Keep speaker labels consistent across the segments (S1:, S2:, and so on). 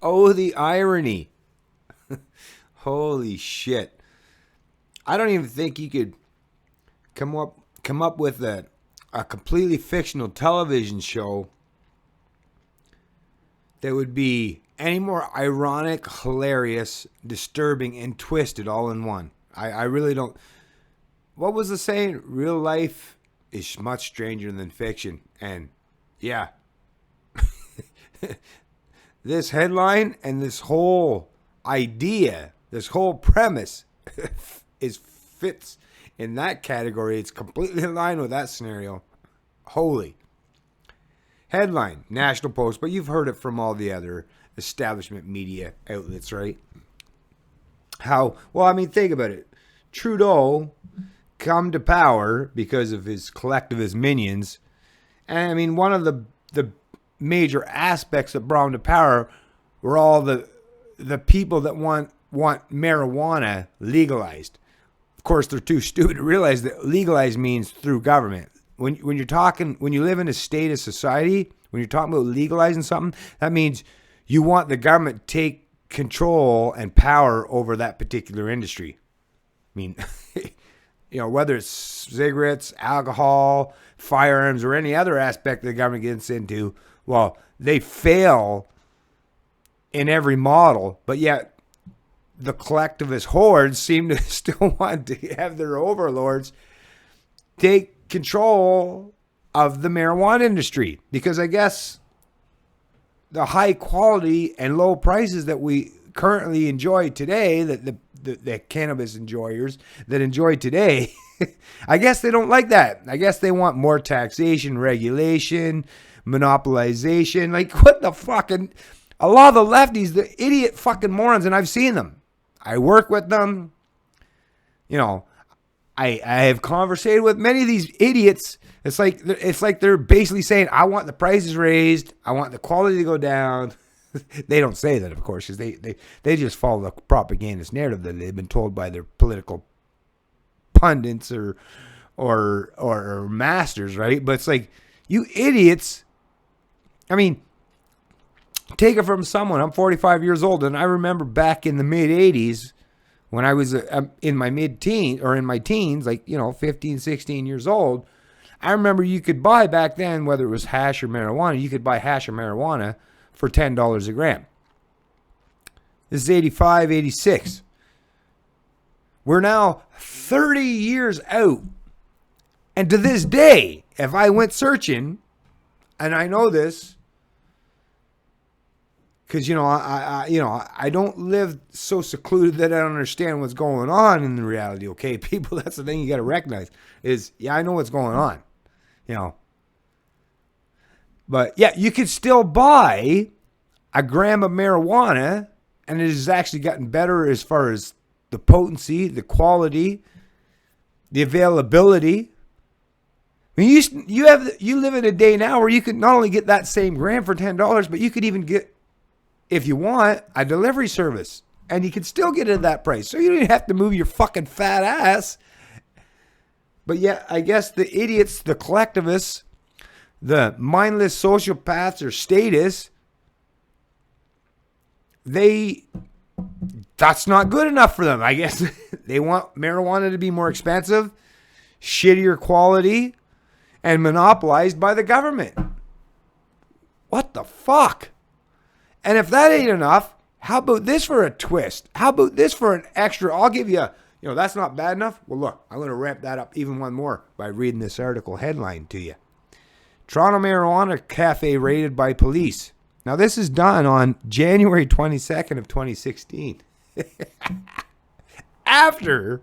S1: Oh, the irony. Holy shit. I don't even think you could come up with a completely fictional television show that would be any more ironic, hilarious, disturbing, and twisted all in one. I really don't. What was the saying? Real life is much stranger than fiction. And yeah, this headline and this whole idea, this whole premise fits in that category. It's completely in line with that scenario. Holy. Headline, National Post, but you've heard it from all the other establishment media outlets, right? Think about it. Trudeau come to power because of his collectivist minions. And I mean, one of the major aspects that brought him to power were all the people that want marijuana legalized. Of course, they're too stupid to realize that legalized means through government. When you live in a state of society, when you're talking about legalizing something, that means you want the government to take control and power over that particular industry. I mean, whether it's cigarettes, alcohol, firearms, or any other aspect the government gets into, well, they fail in every model, but yet the collectivist hordes seem to still want to have their overlords take control of the marijuana industry, because I guess the high quality and low prices that we currently enjoy today, that the cannabis enjoyers that enjoy today, I guess they don't like that. I guess they want more taxation, regulation, monopolization. Like, what the fucking... A lot of the lefties, the idiot fucking morons, and I've seen them. I work with them. I have conversated with many of these idiots. It's like they're basically saying, I want the prices raised. I want the quality to go down. They don't say that, of course, because they just follow the propagandist narrative that they've been told by their political pundits or masters, right? But it's like, you idiots. I mean, take it from someone. I'm 45 years old, and I remember back in the mid-'80s when I was in my mid-teens, or in my teens, 15, 16 years old, I remember you could buy back then, whether it was hash or marijuana, you could buy hash or marijuana for $10 a gram. This is 85, 86. We're now 30 years out. And to this day, if I went searching, and I know this, because, I don't live so secluded that I don't understand what's going on in the reality, okay? People, that's the thing you got to recognize is, I know what's going on, But, yeah, you could still buy a gram of marijuana, and it has actually gotten better as far as the potency, the quality, the availability. I mean, you live in a day now where you could not only get that same gram for $10, but you could even get, if you want, a delivery service, and you can still get it at that price. So you don't even have to move your fucking fat ass. But yeah, I guess the idiots, the collectivists, the mindless sociopaths or statists, that's not good enough for them. I guess they want marijuana to be more expensive, shittier quality, and monopolized by the government. What the fuck? And if that ain't enough, how about this for a twist? How about this for an extra? I'll give you, that's not bad enough. Well, look, I'm going to ramp that up even one more by reading this article headline to you. Toronto Marijuana Cafe raided by police. Now, this is done on January 22nd of 2016. Toronto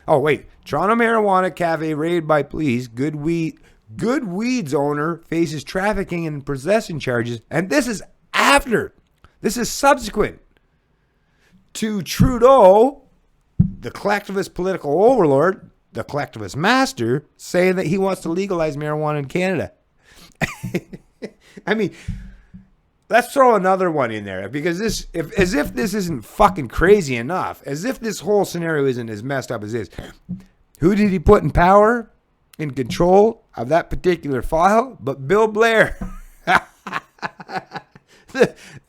S1: Marijuana Cafe raided by police. Good Weeds owner faces trafficking and possession charges. And this is subsequent to Trudeau, the collectivist political overlord, the collectivist master, saying that he wants to legalize marijuana in Canada. I mean, let's throw another one in there, because as if this isn't fucking crazy enough, as if this whole scenario isn't as messed up as this. Who did he put in power, in control of that particular file? But Bill Blair.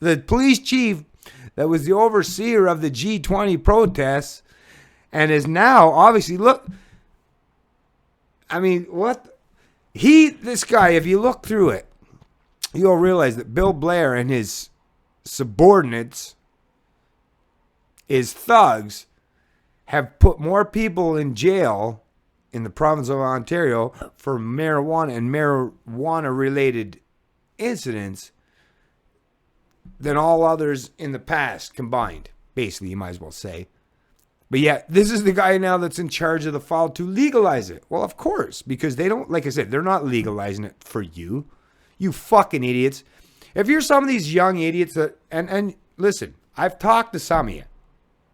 S1: the police chief that was the overseer of the G20 protests and is now obviously, look, I mean, what? This guy, if you look through it, you'll realize that Bill Blair and his subordinates, his thugs, have put more people in jail in the province of Ontario for marijuana and marijuana-related incidents than all others in the past combined. Basically, you might as well say. But yet, this is the guy now that's in charge of the file to legalize it. Well, of course, because they don't, like I said, they're not legalizing it for you. You fucking idiots. If you're some of these young idiots that, and listen, I've talked to some of you.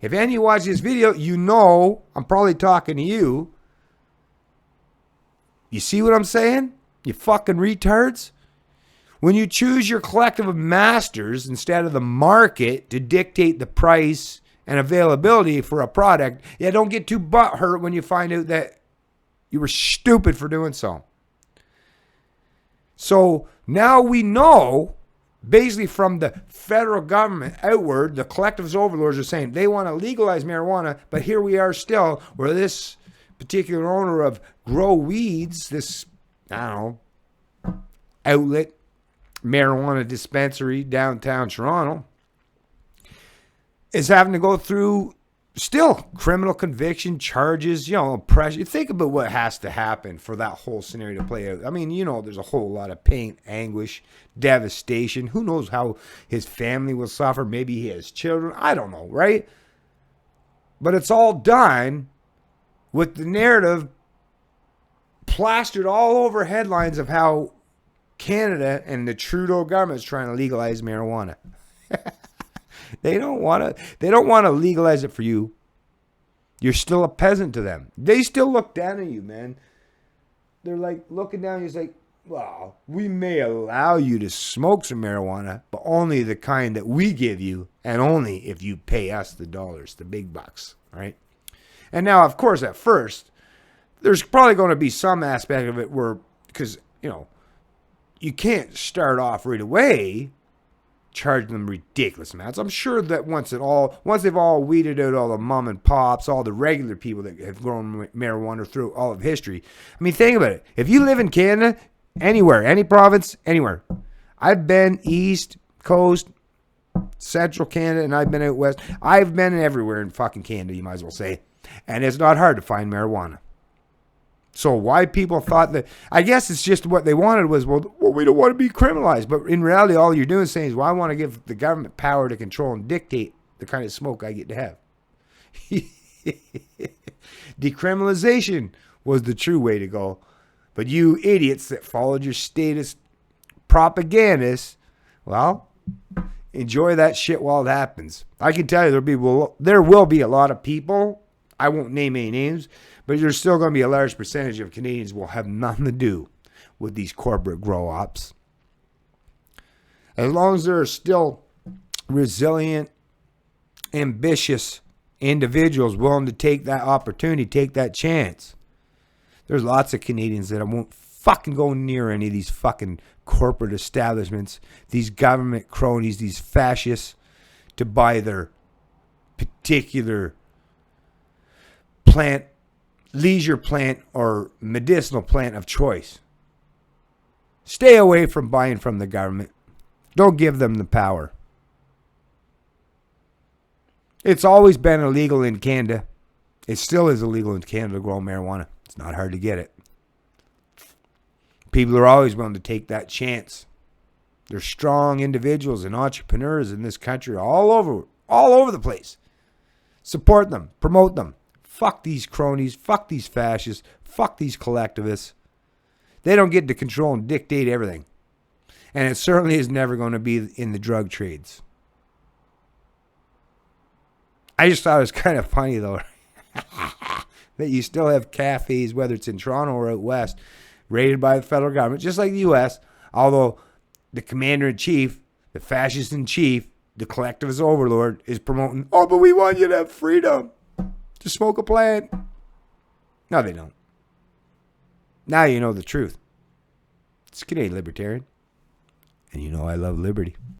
S1: If any of you watch this video, you know I'm probably talking to you. You see what I'm saying? You fucking retards. When you choose your collective of masters instead of the market to dictate the price and availability for a product, yeah, don't get too butthurt when you find out that you were stupid for doing so. So now we know, basically from the federal government outward, the collectivist overlords are saying they want to legalize marijuana, but here we are still where this particular owner of Grow Weeds, this, I don't know, outlet, marijuana dispensary downtown Toronto, is having to go through still criminal conviction charges, pressure. Think about what has to happen for that whole scenario to play out. I mean, there's a whole lot of pain, anguish, devastation. Who knows how his family will suffer? Maybe he has children. I don't know, right? But it's all done with the narrative plastered all over headlines of how Canada and the Trudeau government is trying to legalize marijuana. They don't want to legalize it for you. You're still a peasant to them. They still look down at you, man. They're like looking down. He's like, well, we may allow you to smoke some marijuana, but only the kind that we give you, and only if you pay us the dollars, the big bucks, right? And now, of course, at first, there's probably going to be some aspect of it where, because, you can't start off right away charging them ridiculous amounts. I'm sure that once they've all weeded out all the mom and pops, all the regular people that have grown marijuana through all of history. I mean, think about it. If you live in Canada, anywhere, any province, anywhere. I've been East Coast, Central Canada, and I've been out West. I've been everywhere in fucking Canada, you might as well say. And it's not hard to find marijuana. So why people thought that, I guess it's just what they wanted was, well, we don't want to be criminalized. But in reality, all you're doing is saying is, well, I want to give the government power to control and dictate the kind of smoke I get to have. Decriminalization was the true way to go. But you idiots that followed your statist propagandists, well, enjoy that shit while it happens. I can tell you there will be a lot of people, I won't name any names, but there's still going to be a large percentage of Canadians will have nothing to do with these corporate grow-ops. As long as there are still resilient, ambitious individuals willing to take that opportunity, take that chance, there's lots of Canadians that won't fucking go near any of these fucking corporate establishments, these government cronies, these fascists, to buy their particular plant, leisure plant, or medicinal plant of choice. Stay away from buying from the government. Don't give them the power. It's always been illegal in Canada. It still is illegal in Canada to grow marijuana. It's not hard to get it. People are always willing to take that chance. There's strong individuals and entrepreneurs in this country all over the place. Support them. Promote them. Fuck these cronies. Fuck these fascists. Fuck these collectivists. They don't get to control and dictate everything. And it certainly is never going to be in the drug trades. I just thought it was kind of funny, though, that you still have cafes, whether it's in Toronto or out west, rated by the federal government, just like the U.S., although the commander-in-chief, the fascist-in-chief, the collectivist overlord is promoting, oh, but we want you to have freedom to smoke a plant. No, they don't. Now you know the truth. It's Canadian Libertarian. And you know I love liberty.